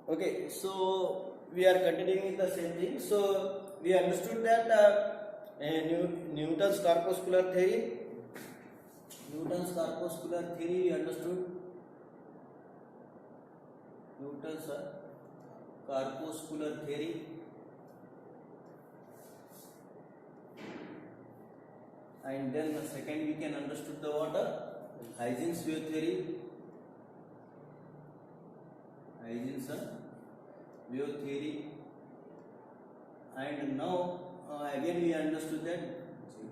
Okay, so we are continuing with the same thing. So we understood that Newton's corpuscular theory. Newton's corpuscular theory we understood. Newton's corpuscular theory, and then the second we can understood the what? Huygens wave theory. Huygens wave theory, and now again we understood that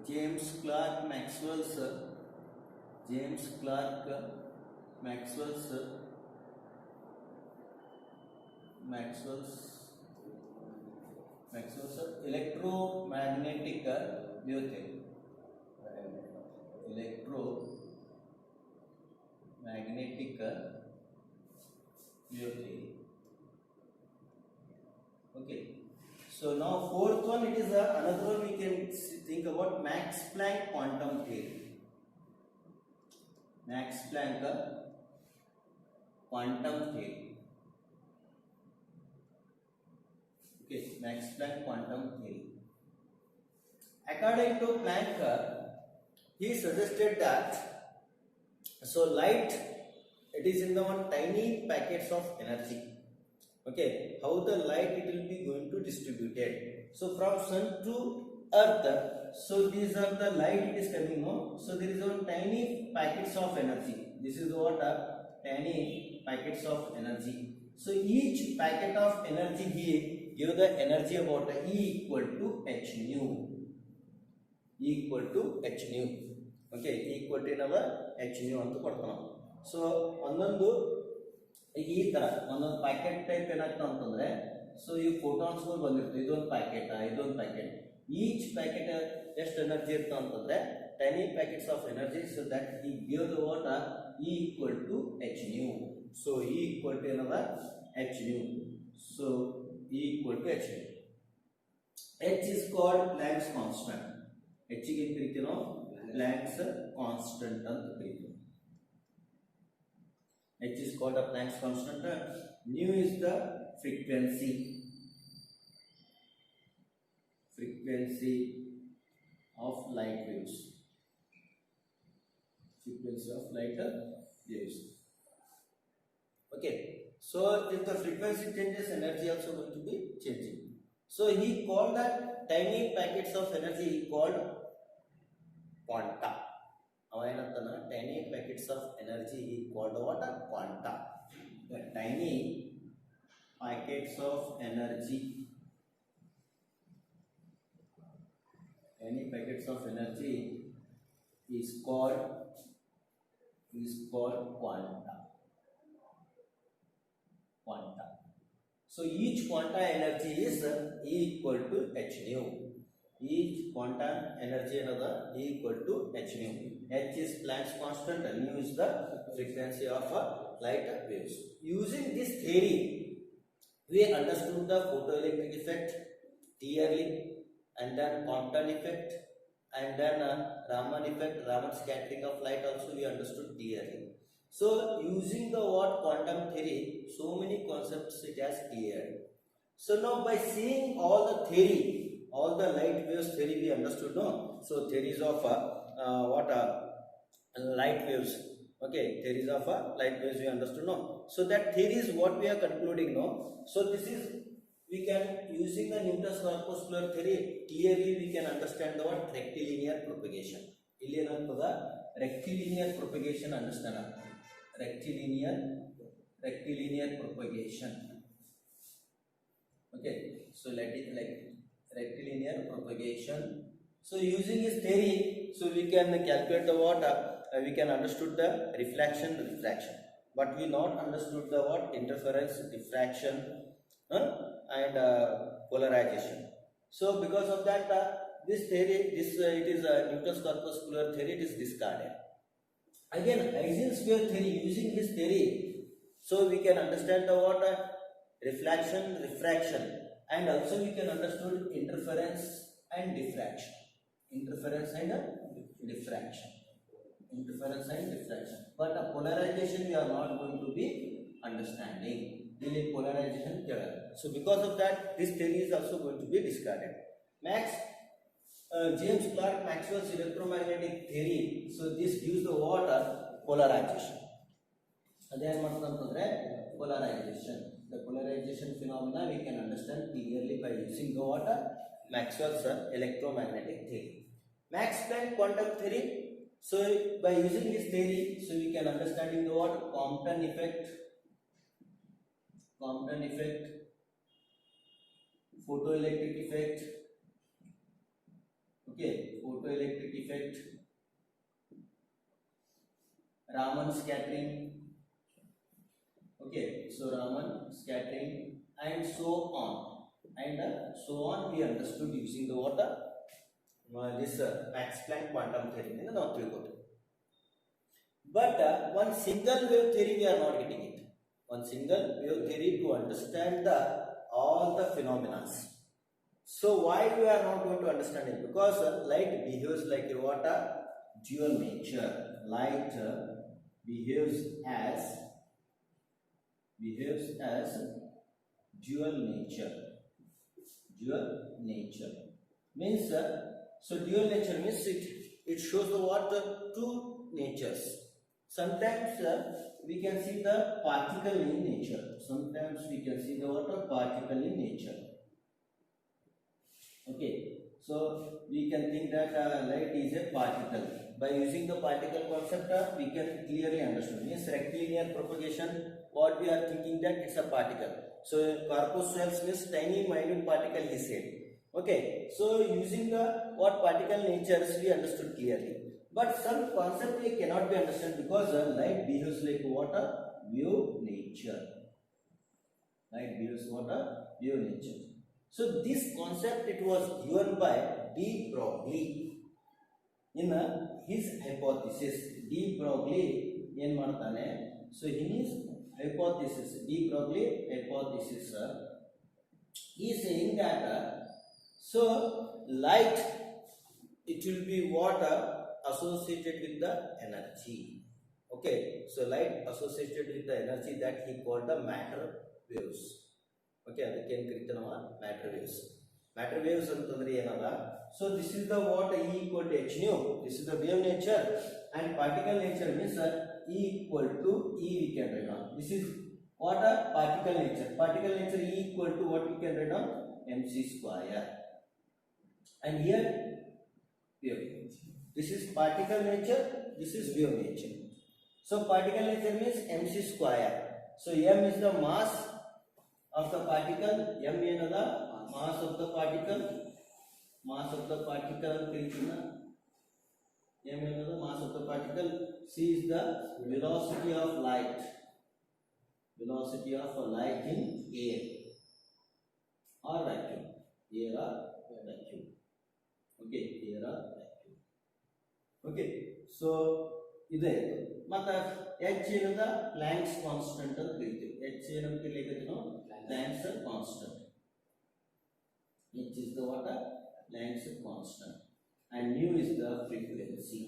James Clerk Maxwell's electromagnetic wave theory. Electromagnetic wave theory. Okay. So now fourth one, it is another one we can think about Max Planck quantum theory. Max Planck quantum theory. Okay, Max Planck quantum theory. According to Planck, he suggested that light, it is in the one tiny packets of energy. Okay, how the light it will be going to distributed. So from sun to earth, so these are the light it is coming, no? So there is one tiny packets of energy. This is what tiny packets of energy. So each packet of energy he give the energy about E equal to h nu. E equal to h nu. Okay, E equal to our h nu ಅಂತ ಕೊಡ್ತಾನೆ. So ಒಂದೊಂದು ಈ ತರ ಒಂದೊಂದು packet type ಏನಾಗ್ತಾ ಅಂತಂದ್ರೆ, so ಈ photons ಬಂದಿರ್ತದೆ. ಇದೊಂದು ಪ್ಯಾಕೆಟ್ ಈಚ್ ಪ್ಯಾಕೆಟ್ ಎಷ್ಟು ಎನರ್ಜಿ ಇರ್ತಾ ಅಂತಂದ್ರೆ tiny packets of energy. So that ಈ give the what E equal to h nu. So E equal to ಏನದ h nu. So E equal to h nu. H is called Planck's constant. H ಗೆ ಕರಿತೀವಿ ನಾವು Planck's constant ಅಂತ ಕರಿತೀವಿ. H is called a Planck's constant. Nu is the frequency of light waves. Okay, so if the frequency changes, energy also going to be changing. So he called that tiny packets of energy, he called quanta. Tiny packets of energy he called what? Quanta. The tiny packets of energy is called quanta. So each quanta energy is E equal to h nu. Each quantum energy another E equal to h nu. H is Planck's constant and nu is the frequency of light waves. Using this theory, we understood the photoelectric effect clearly, and then Compton effect, and then Raman effect, Raman scattering of light also we understood clearly. So using the quantum theory, so many concepts it has cleared. So now by seeing all the theory, all the light waves theory we understood, no? So theories of light waves. Okay, theories of light waves we understood, no? So that theory is what we are concluding, no? So this is, we can, using the Newton's corpuscular theory, clearly we can understand the rectilinear propagation. Illi enagtada rectilinear propagation understand. Rectilinear propagation. Okay, so let it like rectilinear propagation. So using his theory, so we can calculate the we can understood the reflection, but we not understood the interference, diffraction, and polarization. So because of that, this theory, it is Newton's corpuscular theory, it is discarded. Again, Huygens wave theory, using this theory, so we can understand the reflection, refraction, and also we can understand interference and diffraction. But polarization we are not going to be understanding. ಇಲ್ಲಿ polarization ಕೇಳಲ್ಲ. So because of that, this theory is also going to be discarded. James Clerk Maxwell's electromagnetic theory. So this gives the water polarization. ಅದೇನು ಮಾಡ್ತದೆ ಅಂತಂದ್ರೆ polarization. The polarization phenomena we can understand clearly by using the water Maxwell's electromagnetic theory. Max Planck quantum theory. So by using this theory, so we can understand in the what Compton effect, photoelectric effect, okay, photoelectric effect, Raman scattering, okay, so Raman scattering and so on, we understood using the water this Max Planck quantum theory in the ನಾವು ತಿಳ್ಕೊತೀವಿ. But one single wave theory we are not getting it. One single wave theory to understand all the phenomena. So why we are not going to understand it? Because light behaves like a water dual nature. Light behaves as dual nature. Dual nature means so dual nature means it shows the what the two natures. Sometimes we can see the particle in nature. Sometimes we can see the what particle in nature. Okay, so we can think that light is a particle. By using the particle concept, we can clearly understand. Means rectilinear propagation. What we are thinking that it's a particle. So corpuscles means tiny minute particle. He said. Okay, so using the what particle natures we understood clearly. But some concept we cannot be understood because light behaves like water wave nature. Light behaves water wave nature. So this concept it was given by de Broglie in his hypothesis. De Broglie ಏನು ಮಾಡ್ತಾನೆ? So in his hypothesis, de Broglie hypothesis, he is saying that so light it will be water associated with the energy. Okay, so light associated with the energy that he called the matter waves. Okay, ಅದಕ್ಕೆ ಏನು ಕರೀತೀವಿ ನಾವು matter waves. Matter waves ಅಂತಂದ್ರೆ ಏನಲ್ಲ? So this is the what E equal to h nu. This is the wave nature and particle nature means E equal to E we can write down. This is what a particle nature. Particle nature E equal to what we can write down mc square. And here wave. This is particle nature, this is wave nature. So particle nature means mc square. So m is the mass of the particle, m ಏನದ mass of the particle, ತಿಳಿತಿನ m ಏನದ mass of the particle, c is the velocity of light in air or vacuum. Okay, air or vacuum. Okay, so ಇದೆ ಮತ್ತೆ h ಏನದ Planck's constant ಅಂತ ಕರೀತೀವಿ. h ಏನಂತ ಕರೀತೀವಿ ನಾವು Planck's constant. h is the what Planck's constant and nu is the frequency.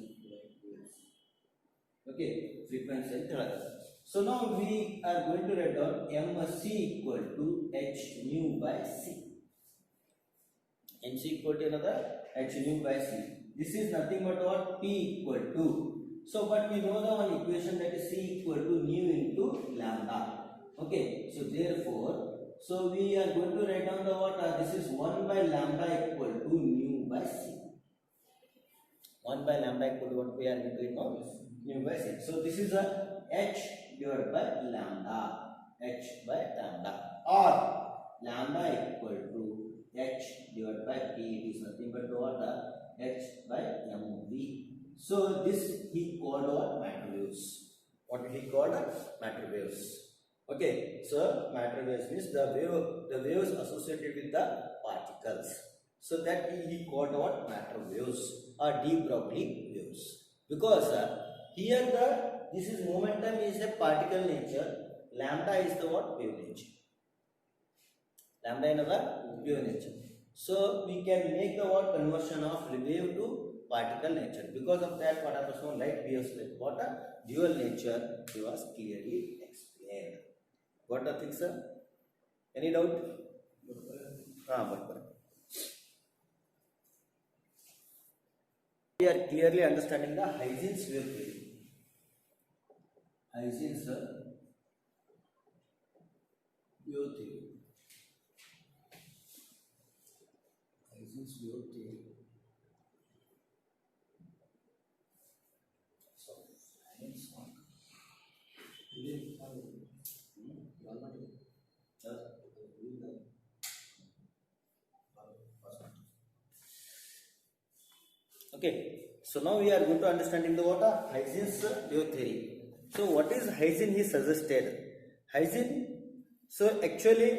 Okay, frequency ಅಂತ ಹೇಳ್ತಾರೆ. So now we are going to write down mc equal to h nu by c. mc equal to another h nu by c. This is nothing but what p equal to. So but we know the one equation that is c equal to nu into lambda. Okay, so therefore so we are going to write down the what this is 1 by lambda equal to nu by c. 1 by lambda equal to what we are going to know nu by c. So this is a h divided by lambda or lambda equal to h divided by p. It is nothing but what h by mv. So this he called what matter waves. What he called matter waves. Okay, so matter waves means the waves associated with the particles. So that he called what matter waves or de Broglie waves. Because here this is momentum is a particle nature, lambda is the what wave nature. Lambda is the wave nature. So we can make the what conversion of wave to particle nature. Because of that, what happens now light behaves like water dual nature. It was clearly explained. What the thing, sir? Any doubt? But we are clearly understanding the Huygens wave theory. Huygens wave theory. Huygens wave theory. So, Huygens one. Okay, so now we are going to understanding the what Huygens wave theory. So what is Huygens he suggested? Huygens, so actually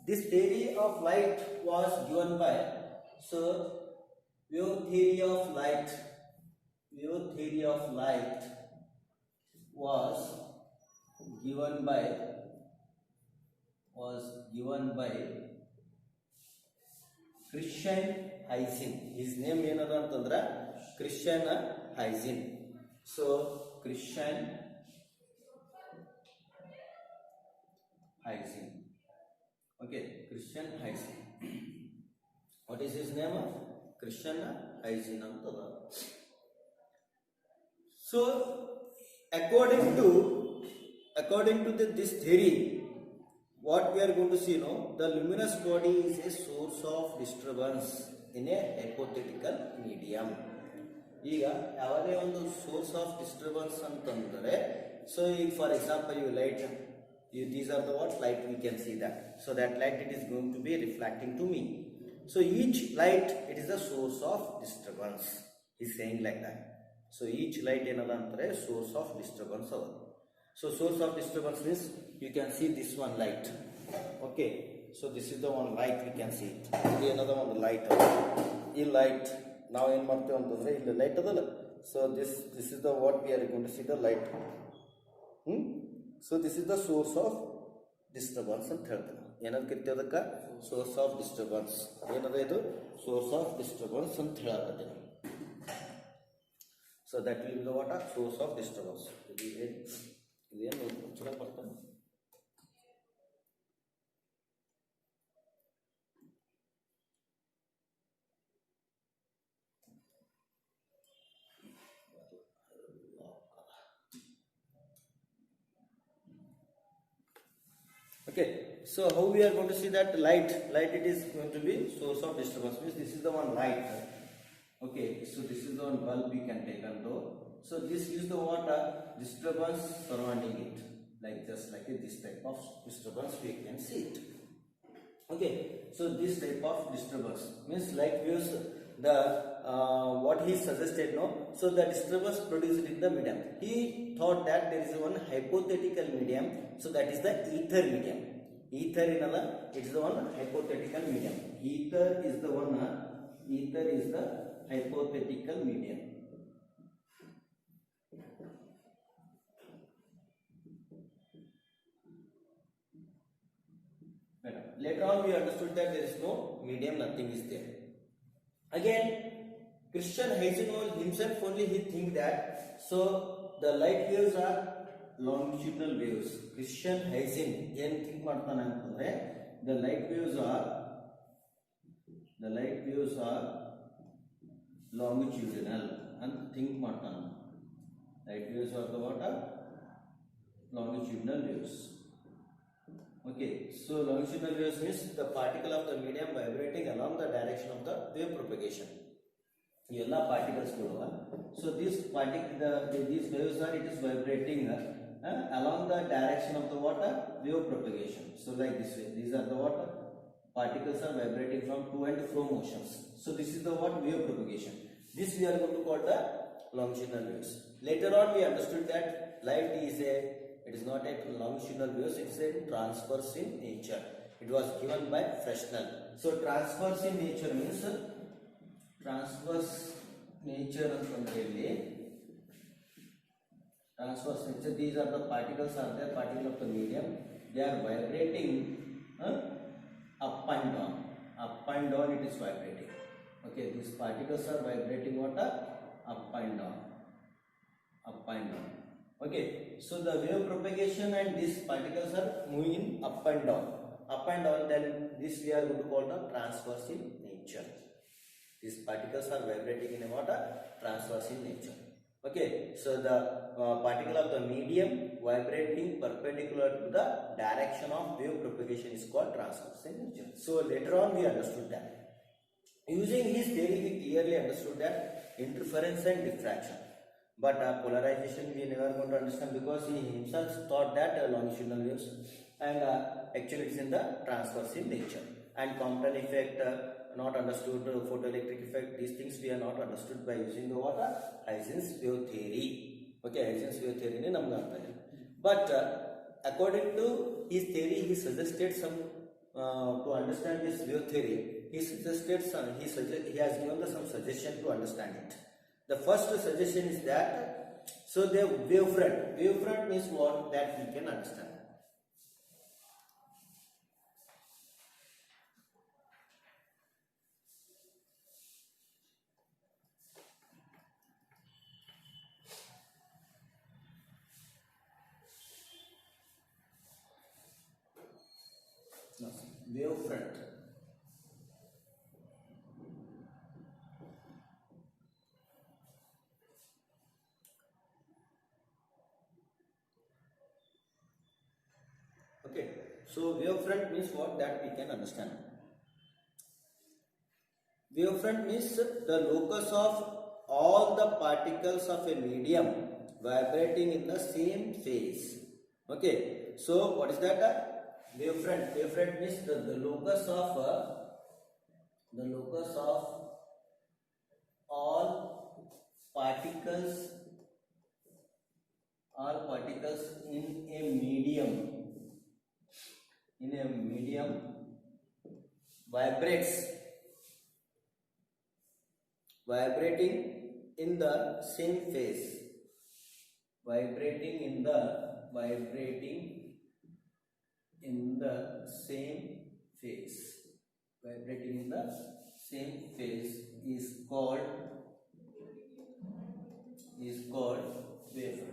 this theory of light was given by, so wave theory of light was given by Christian Huygens. His name ಏನದ ಅಂತಂದ್ರೆ Christian Huygens. So Christian Huygens. Okay, Christian Huygens. What is his name? Christian Huygens antada. So according to this theory, what we are going to see now, the luminous body is a source of disturbance in a hypothetical medium. ಈಗ ಯಾವುದೇ ಒಂದು source of disturbance ಅಂತಂದರೆ, so ಈಗ for example you light, these are the what light we can see that, so that light it is going to be reflecting to me. So each light it is a source of disturbance. He is saying like that. So each light ಏನದ ಅಂತಾರೆ source of disturbance ಅದ. So source of disturbance means you can see this one light. Okay, so this is the one light we can see it. This another one light. This light now ಏನು ಮಾಡ್ತೇವೆ ಅಂತಂದ್ರೆ ಇಲ್ಲಿ light ಅದಲ್ಲ, so this is the what we are going to see the light. So this is the source of disturbance ಅಂತ ಹೇಳ್ತೇನೆ. ಏನಂತ ಕರಿತೀವಿ ಅದಕ್ಕೆ? Source of disturbance. ಏನದ ಇದು? ಸೋರ್ಸ್ ಆಫ್ ಡಿಸ್ಟರ್ಬೆನ್ಸ್ ಅಂತ ಹೇಳಕತ್ತೀನಿ. So that will be the what? Source of disturbance. ಇದೇನು ಚಲೋ ಬರ್ತಾನೆ. Okay, so how we are going to see that light it is going to be source of disturbance, means this is the one light. Okay, so this is the one bulb we can take on though. So this is the water disturbance surrounding it, like just like this type of disturbance we can see it. Okay, so this type of disturbance means light waves, the what he suggested, no, so the disturbance produced in the medium, he thought that there is one hypothetical medium, so that is the ether medium. Ether inala, it is the one hypothetical medium. Ether is the hypothetical medium. Later on we understood that there is no medium, nothing is there. Again, Christian Huygens himself only he think that, so the light waves are longitudinal waves. Christian Huygens ಏನು think ಮಾಡ್ತಾನೆ ಅಂತಂದ್ರೆ the light waves are longitudinal ಅಂತ think ಮಾಡ್ತಾನೆ. Light waves are the what? Longitudinal waves. Okay, so longitudinal waves means the particle of the medium vibrating along the direction of the wave propagation. Yella particles kodava. So these these waves are it is vibrating along the direction of the water wave propagation. So like this way, these are the water particles are vibrating from to and fro motions. So this is the what wave propagation. This we are going to call the longitudinal waves. Later on we understood that light is it is not a longitudinal waves, it is a transverse in nature. It was given by Fresnel. So transverse in nature means transverse nature ಅಂತಂದ್ರೆ transverse nature, these are the particles are there, particle of the medium, they are vibrating up and down it is vibrating. Okay, these particles are vibrating what? Up and down. Okay, so the wave propagation and these particles are moving up and down, then this we are going to call the transverse in nature. These particles are vibrating in a water transverse in nature. Okay, so the particle of the medium vibrating perpendicular to the direction of wave propagation is called transverse in nature. So later on we understood that. Using his theory we clearly understood that interference and diffraction, but polarization we never going to understand because he himself thought that longitudinal waves, and actually it's in the transverse in nature. And Compton effect not understood, photoelectric effect, these things we are not understood by using the what Heisen's wave theory. Okay, Heisen's wave theory ne namge artha illa, but according to his theory he suggested some to understand this wave theory. He suggested some, he has given us some suggestion to understand it. The first suggestion is that, so the wavefront means what, that we can understand. No, wavefront. Okay, so wavefront means what, that we can understand. Wavefront means the locus of all the particles of a medium vibrating in the same phase. Okay, so what is that? Wavefront. Wavefront means the locus of all particles in a medium vibrating in the same phase, vibrating in the same phase is called wavefront.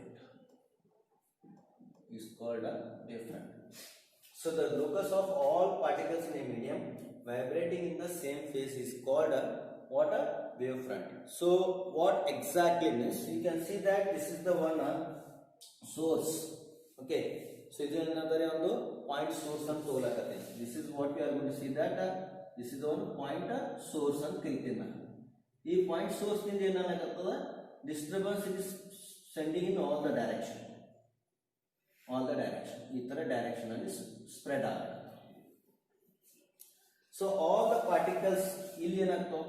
So the locus of all particles in a medium vibrating in the same phase is called what, a wavefront. So what exactly means, you can see that this is the one source. Okay, so this is another point source and tolakate. This is what we are going to see, that this is one point source and kritina. This point source means disturbance is sending in all the direction. Ee tara direction ಅಲ್ಲಿ spread ಆಗುತ್ತೆ. So all the particles,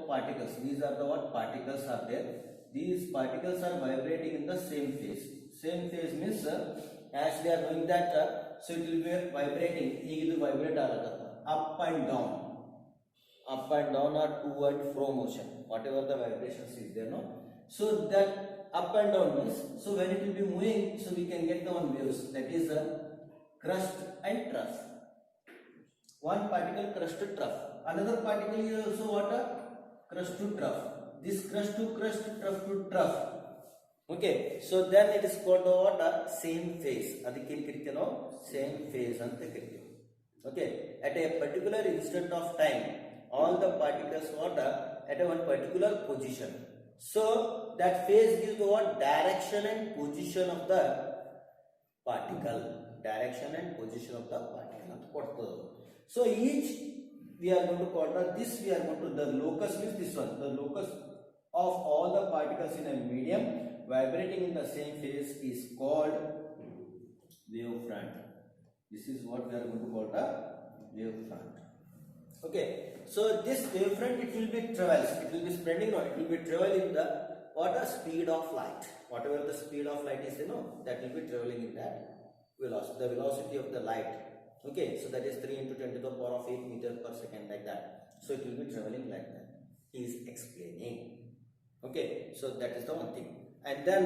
particles, these are the what particles are there. These particles are vibrating in the same phase. Same phase means as they are doing that, so it will be vibrating. It will vibrate up and down or to and fro motion, whatever the vibrations is there, no. So that up and down means, so when it will be moving, so we can get the one waves, that is crust and trough. One particle crust to trough, another particle is also what, crust to trough. This crust to crust, trough to trough. Okay, so then it is called what, same phase. Adike kirtino same phase ante kirtino. Okay, at a particular instant of time, all the particles what, at a one particular position. So that phase gives the what, direction and position of the particle. So each we are going to call this, we are going to, the locus means this one, the locus of all the particles in a medium vibrating in the same phase is called wavefront. This is what we are going to call the wavefront. Okay, so this wavefront, it will be travels, it will be spreading, or it will be traveling the what, a speed of light. Whatever the speed of light is, that will be traveling in that velocity, the velocity of the light. Okay, so that is 3 into 10 to the power of 8 meters per second, like that. So it will be traveling like that. He is explaining. Okay, so that is the one thing. And then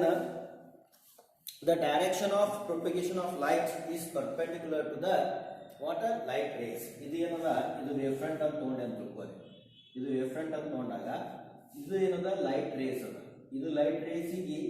the direction of propagation of light is perpendicular to the what, light rays. Idu enada, idu wavefront anta togone anta tilkori. Idu wavefront anta togondaga idu enada light rays ada. Idu light rays ಗೆ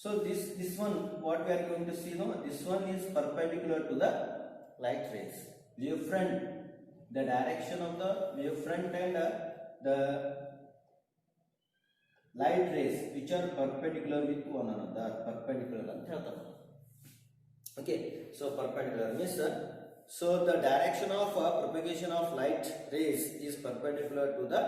So this one what we are going to see now, this one is perpendicular to the light rays. Wavefront, the direction of the wavefront and the light rays which are perpendicular with one another, perpendicular anta ಹೇಳ್ತಾರೆ. Okay, so perpendicular means so the direction of propagation of light rays is perpendicular to the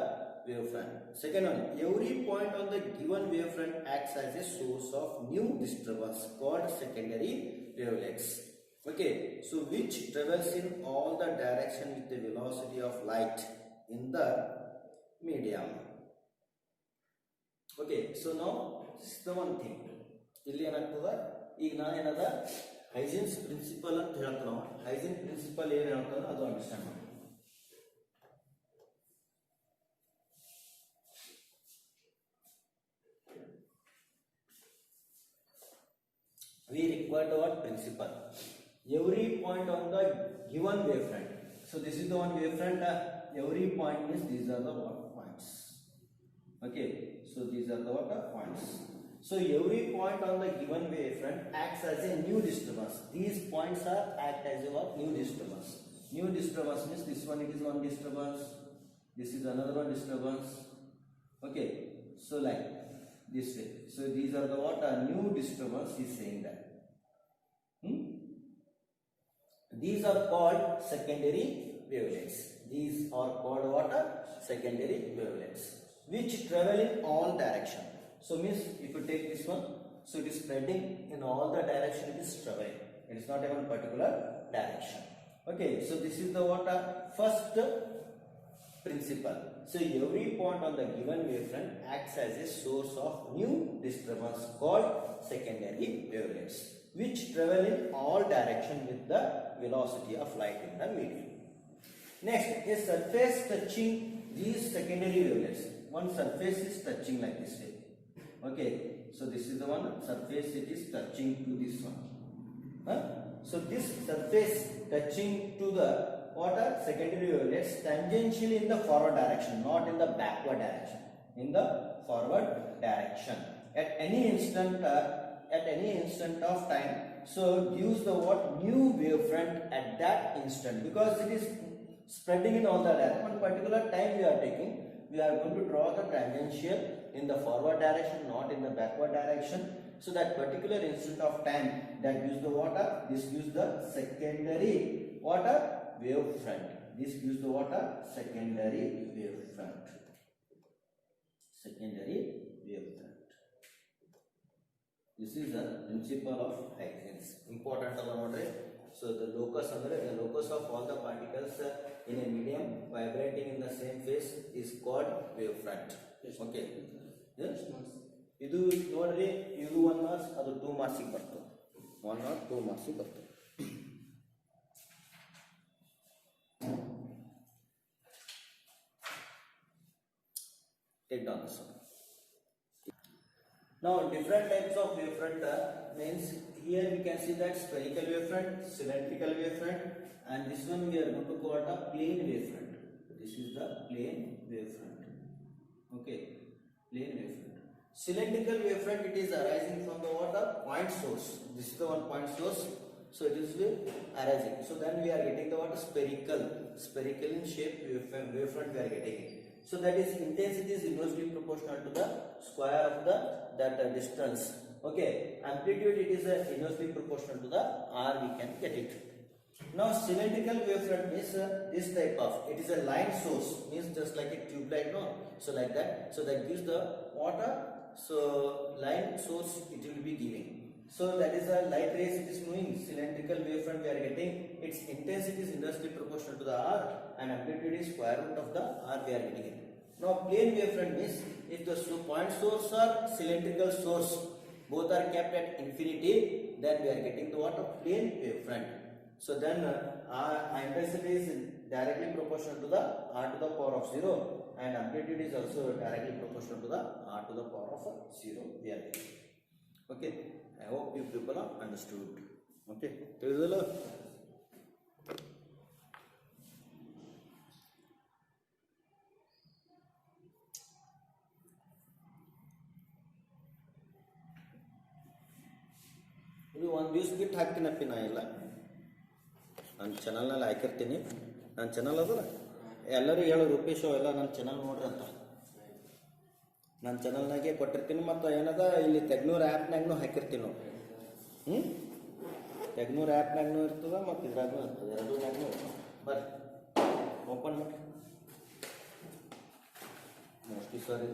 wavefront. Second one, every point on the given wavefront acts as a source of new disturbance called secondary wavelets. Okay, so which travels in all the direction with the velocity of light in the medium. Okay, so now this is the one thing. ಇಲ್ಲಿ ಏನಾಗ್ತದ, ಈಗ ನಾನು ಏನದ ಹೈಜೆನ್ಸ್ principal ಅಂತ ಹೇಳ್ತಾನ. ಹೈಜೆನ್ಸ್ principal ಏನು ಹೇಳ್ತಾನ ಅದು ಅಂಡರ್ಸ್ಟ್ಯಾಂಡ್ ಮಾಡಿ. We require the what principle. Every point on the given wavefront. So this is the one wavefront. Every point means these are the what points. Okay. So these are the what points. So every point on the given wavefront acts as a new disturbance. These points are act as a what new disturbance. New disturbance means this one it is one disturbance. This is another one disturbance. Okay. So like this way. So these are the what new disturbance is saying that. These are called secondary wavelets. These are called what secondary wavelets, which travel in all direction. So means if you take this one, so it is spreading in all the direction it is traveling. It is not even particular direction. Okay, so this is the what first principle. So every point on the given wavefront acts as a source of new disturbance called secondary wavelets, which travel in all direction with the velocity of light in the medium. Next, a surface touching these secondary wavelets. One surface is touching like this way. Okay, so this is the one surface it is touching to this one. So this surface touching to the what are secondary wavelets tangentially in the forward direction, not in the backward direction. In the forward direction at any instant of time. So gives the what new wavefront at that instant, because it is spreading in all the direction. One particular time we are taking, we are going to draw the tangential in the forward direction, not in the backward direction. So that particular instant of time that gives the water, this gives the secondary water wavefront. This gives the water secondary wavefront. Secondary wavefront. This is the principle of Huygens. Important about it. So the locus of all the particles in a medium vibrating in the same phase is called wavefront. Okay. Yes. ಇದು ನೋಡ್ರಿ, ಇದು 1 marks, ಅದು 2 marks ಬರ್ತದೆ. 1 or 2 marks ಬರ್ತದೆ. Take down this one. Now different types of wavefront means here we can see that spherical wavefront, cylindrical wavefront, and this one we are going to call it a plane wavefront. This is the plane wavefront. Okay, plane wavefront. Cylindrical wavefront, it is arising from the water point source. This is the one point source. So it is arising. So then we are getting the water spherical in shape wavefront we are getting it. So that is intensity is inversely proportional to the square of that distance. Okay, amplitude it is inversely proportional to the r, we can get it. Now cylindrical wavefront means this type of, it is a line source, means just like a tube light, no? So like that, so that gives the water, so line source it will be giving. So that is a light rays it is moving. Cylindrical wavefront we are getting, its intensity is inversely proportional to the r and amplitude is square root of the r we are getting it. Now plane wavefront means if the point source or cylindrical source both are kept at infinity, then we are getting the water plane wavefront. So then intensity is directly proportional to the r to the power of 0 and amplitude is also directly proportional to the r to the power of 0 we are getting. Okay, I hope you people are understood. Okay, B ಒಂದು ದಿವ್ಸ ಬಿಟ್ಟು ಹಾಕ್ತೀನಪ್ಪಿ ನಾ ಎಲ್ಲ ನನ್ನ ಚಾನಲ್ನಲ್ಲಿ ಹಾಕಿರ್ತೀನಿ. ನನ್ನ channel ಅದಲ್ಲ ಎಲ್ಲರಿಗೂ ಹೇಳು ರೂಪೇಶ್ ಎಲ್ಲ ನನ್ನ ಚಾನಲ್ ನೋಡ್ರಿ ಅಂತ ನನ್ನ ಚಾನಲ್ನಾಗೆ ಕೊಟ್ಟಿರ್ತೀನಿ. ಮತ್ತು ಏನದ ಇಲ್ಲಿ ತೆಗ್ನೂರು ಆ್ಯಪ್ನಾಗೂ ಹಾಕಿರ್ತೀನಿ ನಾವು. ತೆಗ್ನೂರು ಆ್ಯಪ್ನಾಗೂ ಇರ್ತದೆ ಮತ್ತು ಇದ್ರಾಗೂ ಇರ್ತದೆ, ಎರಡೂನಾಗೂ ಇರ್ತದೆ. ಬರ್ರಿ ಓಪನ್ ಮಾಡಿ ಮೋಸ್ಟ್ಲಿ ಸರ್